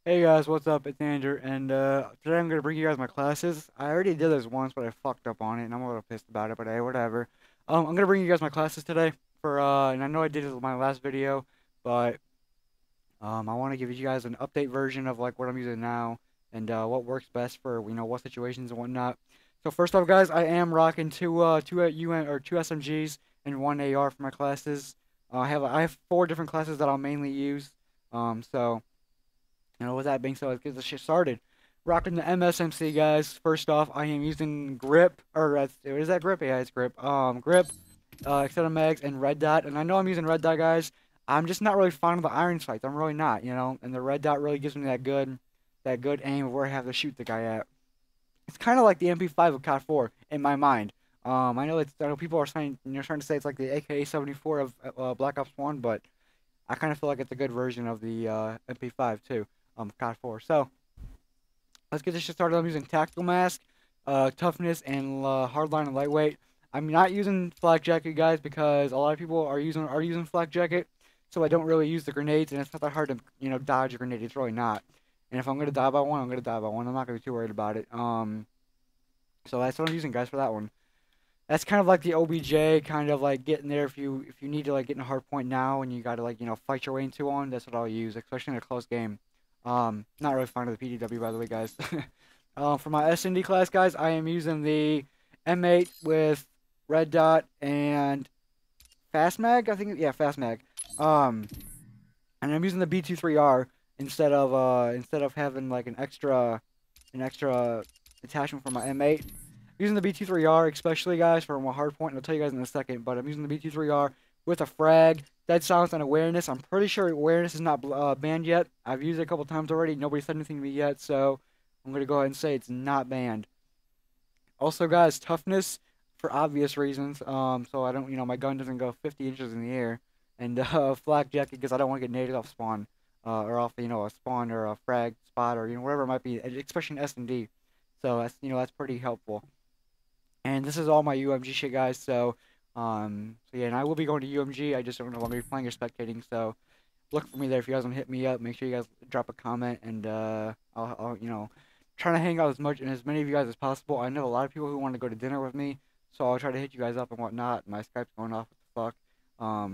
Hey guys, what's up? It's Andrew, and today I'm gonna bring you guys my classes. I already did this once, but I fucked up on it, and I'm a little pissed about it. But hey, whatever. I'm gonna bring you guys my classes today and I know I did it in my last video, but I want to give you guys an update version of like what I'm using now and what works best for what situations and whatnot. So first off, guys, I am rocking two SMGs and one AR for my classes. I have four different classes that I'll mainly use. So. With that being said, let's get this shit started. Rocking the MSMC, guys. First off, I am using grip, what is that grip? Yeah, it's grip. Grip, extended mags, and red dot. And I know I'm using red dot, guys. I'm just not really fond of the iron sights. I'm really not, And the red dot really gives me that good aim of where I have to shoot the guy at. It's kind of like the MP5 of COD 4 in my mind. I know people are saying, trying to say it's like the AK-74 of Black Ops 1, but I kind of feel like it's a good version of the MP5 too, COD 4. So let's get this shit started. I'm using tactical mask, toughness, and hardline and lightweight. I'm not using flak jacket, guys, because a lot of people are using flak jacket, so I don't really use the grenades, and it's not that hard to dodge a grenade. It's really not. And if I'm gonna die by one, I'm gonna die by one. I'm not gonna be too worried about it. So that's what I'm using, guys, for that one. That's kind of like the OBJ, kind of like getting there if you need to like get in a hard point now and you gotta like fight your way into one. That's what I'll use, especially in a close game. Not really fond of the PDW, by the way, guys. For my S&D class, guys, I am using the M8 with red dot and fast mag. I think, yeah, fast mag. Um, and I'm using the B23R instead of having like an extra attachment for my M8. Using the B23R, especially, guys, for my hard point, and I'll tell you guys in a second, but I'm using the B23R with a frag, dead silence, and awareness. I'm pretty sure awareness is not banned yet. I've used it a couple times already. Nobody said anything to me yet, so I'm going to go ahead and say it's not banned. Also, guys, toughness for obvious reasons. So I don't, my gun doesn't go 50 inches in the air. And flak jacket because I don't want to get naded off spawn, or off, a spawn or a frag spot or whatever it might be, especially in S&D. So that's pretty helpful. And this is all my UMG shit, guys. So yeah, and I will be going to UMG. I just don't know if I'm gonna be playing or spectating. So look for me there if you guys want to hit me up. Make sure you guys drop a comment, and I'll trying to hang out as much and as many of you guys as possible. I know a lot of people who want to go to dinner with me, so I'll try to hit you guys up and whatnot. My Skype's going off. What the fuck?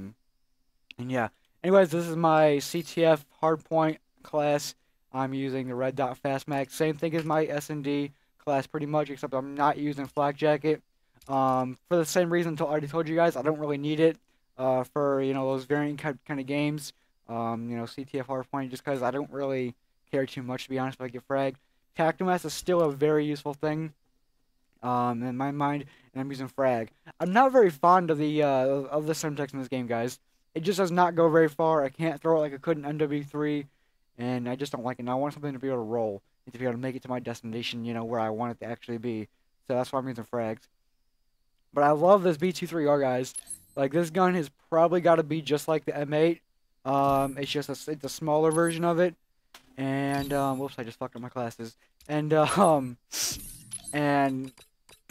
And yeah. Anyways, this is my CTF hardpoint class. I'm using the red dot fast mag. Same thing as my S&D class, pretty much, except I'm not using flak jacket. For the same reason I already told you guys, I don't really need it. For those variant kind of games. CTF hardpoint, just because I don't really care too much, to be honest. If I get fragged, tactical mask is still a very useful thing. In my mind, and I'm using frag. I'm not very fond of the Semtex in this game, guys. It just does not go very far. I can't throw it like I could in MW3, and I just don't like it. And I want something to be able to roll, and to be able to make it to my destination, where I want it to actually be. So that's why I'm using frags. But I love this B23R, guys. Like, this gun has probably got to be just like the M8. It's a smaller version of it. And whoops, I just fucked up my classes. And and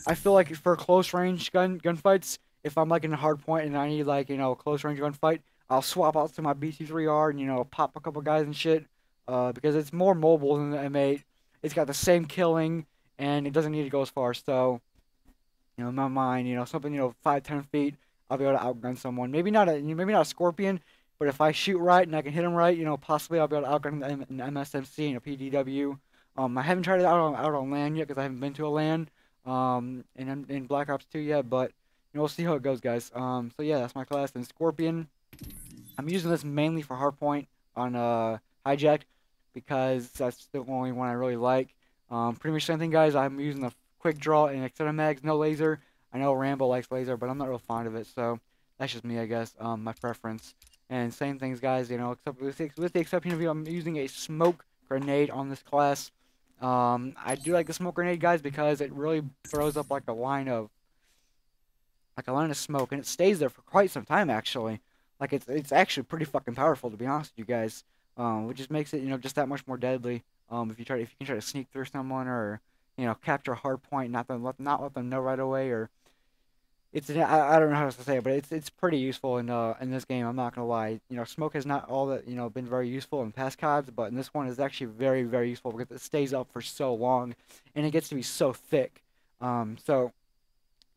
I feel like for close range gunfights, if I'm like in a hard point and I need like a close range gunfight, I'll swap out to my BT3R and pop a couple guys and shit. Because it's more mobile than the M8. It's got the same killing and it doesn't need to go as far. So in my mind, something 5-10 feet, I'll be able to outgun someone. Maybe not a scorpion, but if I shoot right and I can hit him right, possibly I'll be able to outgun an MSMC and a PDW. I haven't tried it out on land yet because I haven't been to a land in Black Ops 2 yet, but we'll see how it goes, guys. So yeah, that's my class. And Scorpion, I'm using this mainly for hardpoint on hijacked because that's the only one I really like. Pretty much same thing, guys. I'm using the quick draw and extended mags, no laser. I know Rambo likes laser, but I'm not real fond of it, so that's just me, I guess. My preference. And same things, guys. Except with the exception of I'm using a smoke grenade on this class. I do like the smoke grenade, guys, because it really throws up like a line of smoke, and it stays there for quite some time, actually. Like it's actually pretty fucking powerful, to be honest with you guys. Which just makes it just that much more deadly. If you can try to sneak through someone or capture a hard point, not let them know right away, or I don't know how else to say it, but it's pretty useful in this game. I'm not gonna lie. Smoke has not all that been very useful in past CODs, but in this one is actually very very useful because it stays up for so long, and it gets to be so thick. So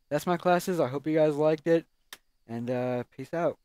that's my classes. I hope you guys liked it, and peace out.